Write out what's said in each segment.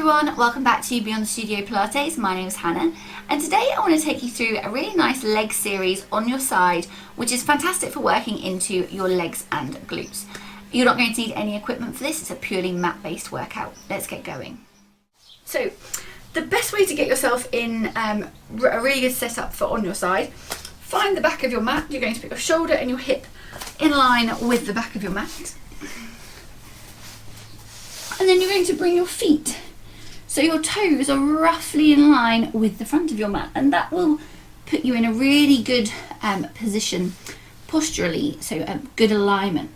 everyone, welcome back to Beyond the Studio Pilates. My name is Hannah, and today I want to take you through a really nice leg series on your side, which is fantastic for working into your legs and glutes. You're not going to need any equipment for this, it's a purely mat-based workout. Let's get going. So, the best way to get yourself in a really good setup for on your side, find the back of your mat. You're going to put your shoulder and your hip in line with the back of your mat. And then you're going to bring your feet so your toes are roughly in line with the front of your mat, and that will put you in a really good position posturally, so good alignment.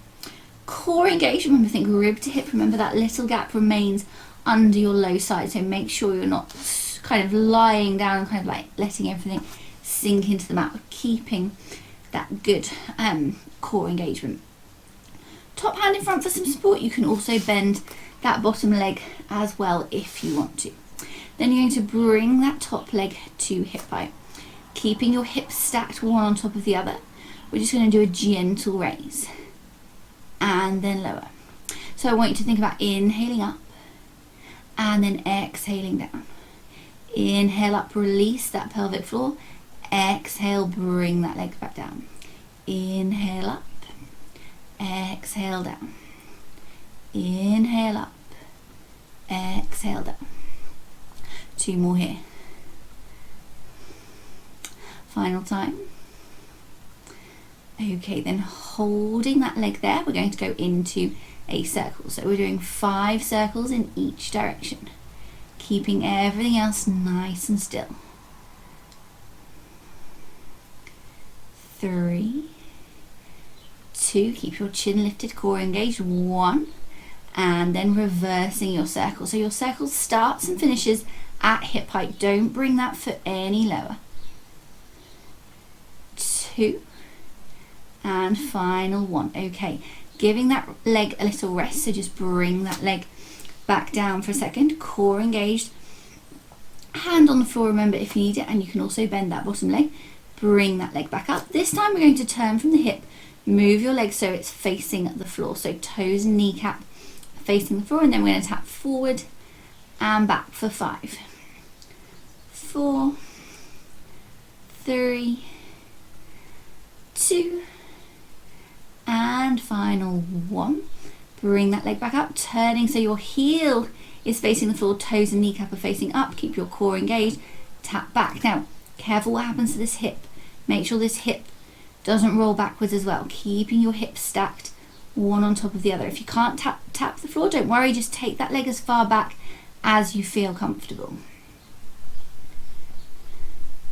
Core engaged, remember, think rib to hip, remember that little gap remains under your low side, so make sure you're not kind of lying down and kind of like letting everything sink into the mat, keeping that good core engagement. Top hand in front for some support. You can also bend that bottom leg as well if you want to. Then you're going to bring that top leg to hip height, keeping your hips stacked one on top of the other. We're just going to do a gentle raise and then lower. So I want you to think about inhaling up and then exhaling down. Inhale up, release that pelvic floor. Exhale, bring that leg back down. Inhale up, exhale down. Inhale up, exhale down. Two more here. Final time. Okay, then holding that leg there, we're going to go into a circle. So we're doing 5 circles in each direction, keeping everything else nice and still. 3, 2, keep your chin lifted, core engaged, 1, and then reversing your circle. So your circle starts and finishes at hip height. Don't bring that foot any lower. 2, and final 1. Okay, giving that leg a little rest, so just bring that leg back down for a second, core engaged, hand on the floor, remember, if you need it, and you can also bend that bottom leg. Bring that leg back up. This time we're going to turn from the hip, move your leg so it's facing the floor, so toes and kneecap facing the floor, and then we're going to tap forward and back for 5, 4, 3, 2, and final 1. Bring that leg back up, turning so your heel is facing the floor, toes and kneecap are facing up. Keep your core engaged, tap back. Now, careful what happens to this hip. Make sure this hip doesn't roll backwards as well, keeping your hips stacked one on top of the other. If you can't tap the floor, don't worry, just take that leg as far back as you feel comfortable.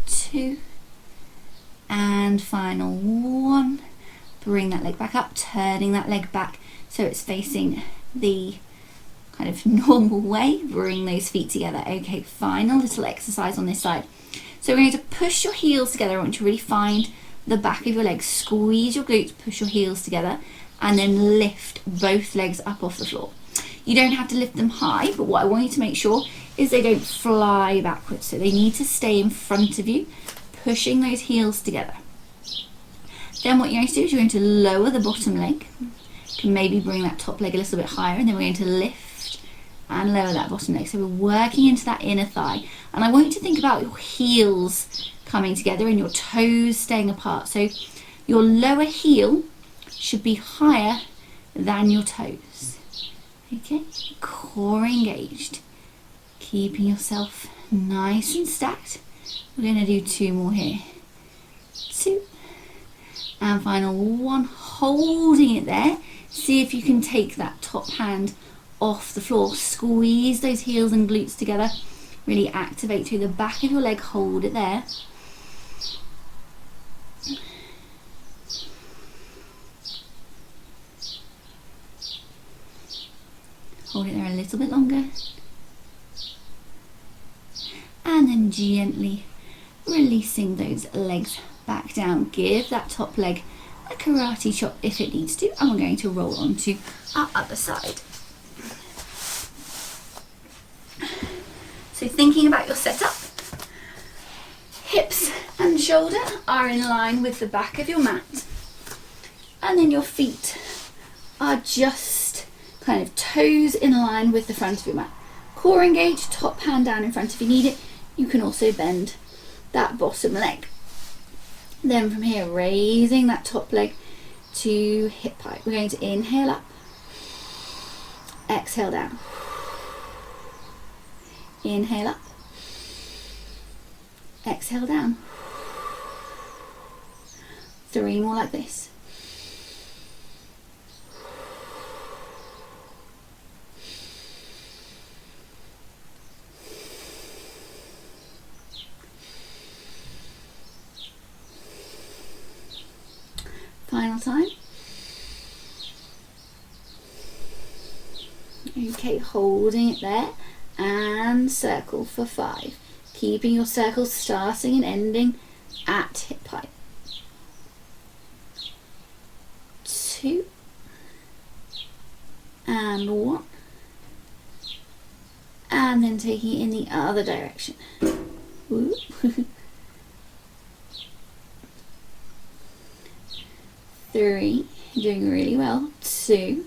2, and final 1. Bring that leg back up, turning that leg back so it's facing the kind of normal way. Bring those feet together. Okay, final little exercise on this side. So we're going to push your heels together. I want you to really find the back of your legs, squeeze your glutes, push your heels together, and then lift both legs up off the floor. You don't have to lift them high, but what I want you to make sure is they don't fly backwards. So they need to stay in front of you, pushing those heels together. Then what you're going to do is you're going to lower the bottom leg. You can maybe bring that top leg a little bit higher, and then we're going to lift and lower that bottom leg. So we're working into that inner thigh. And I want you to think about your heels coming together and your toes staying apart. So your lower heel should be higher than your toes. Okay, core engaged, keeping yourself nice and stacked. We're going to do 2 more here. 2, and final 1. Holding it there. See if you can take that top hand off the floor. Squeeze those heels and glutes together. Really activate through the back of your leg. Hold it there. Hold it there a little bit longer. And then gently releasing those legs back down. Give that top leg a karate chop if it needs to. And we're going to roll onto our other side. So thinking about your setup, hips and shoulder are in line with the back of your mat. And then your feet are just kind of toes in line with the front of your mat. core engage, top hand down in front if you need it. You can also bend that bottom leg. Then from here, raising that top leg to hip height. We're going to inhale up, exhale down. Inhale up, exhale down. 3 more like this. Final time. Okay, holding it there and circle for 5. Keeping your circles starting and ending at hip height. 2 and 1, and then taking it in the other direction. Woo. 3, doing really well. 2,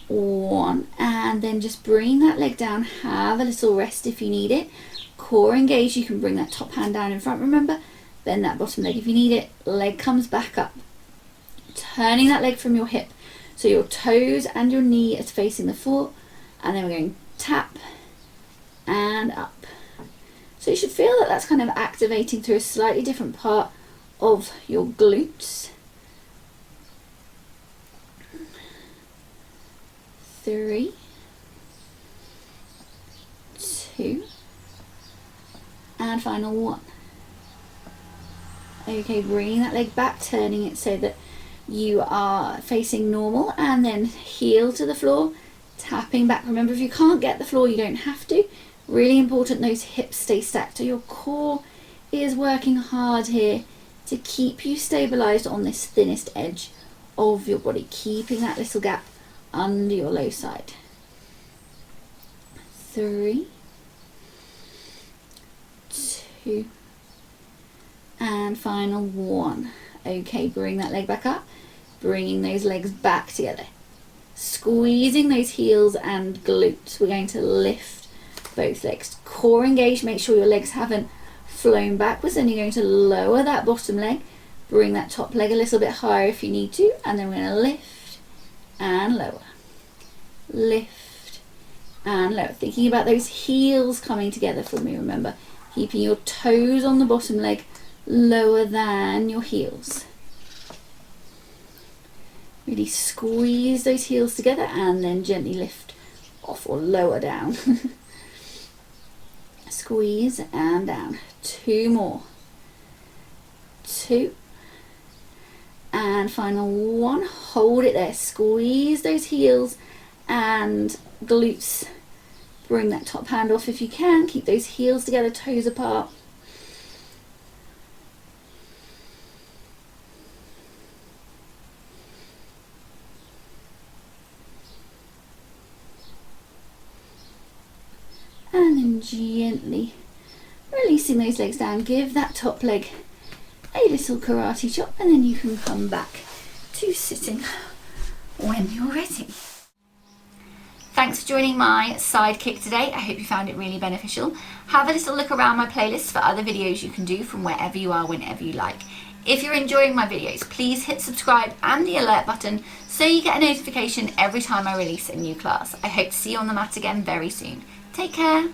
1, and then just bring that leg down. Have a little rest if you need it. Core engage. You can bring that top hand down in front. Remember, bend that bottom leg if you need it. Leg comes back up. Turning that leg from your hip, so your toes and your knee is facing the floor, and then we're going tap and up. So you should feel that that's kind of activating through a slightly different part of your glutes. 3, 2, and final 1. Okay, bringing that leg back, turning it so that you are facing normal, and then heel to the floor, tapping back. Remember, if you can't get the floor, you don't have to. Really important those hips stay stacked, so your core is working hard here to keep you stabilized on this thinnest edge of your body, keeping that little gap under your low side. 3, 2, and final 1. Okay, bring that leg back up, bringing those legs back together, squeezing those heels and glutes. We're going to lift both legs. Core engaged, make sure your legs haven't flown backwards, and you're going to lower that bottom leg, bring that top leg a little bit higher if you need to, and then we're going to lift and lower, lift and lower. Thinking about those heels coming together for me, remember, keeping your toes on the bottom leg lower than your heels. Really squeeze those heels together and then gently lift off or lower down. Squeeze and down. 2 more. 2 and final 1. Hold it there. Squeeze those heels and glutes. Bring that top hand off if you can. Keep those heels together, toes apart. And then gently releasing those legs down. Give that top leg a little karate chop, and then you can come back to sitting when you're ready. Thanks for joining my side kick today. I hope you found it really beneficial. Have a little look around my playlist for other videos you can do from wherever you are, whenever you like. If you're enjoying my videos, please hit subscribe and the alert button so you get a notification every time I release a new class. I hope to see you on the mat again very soon. Take care.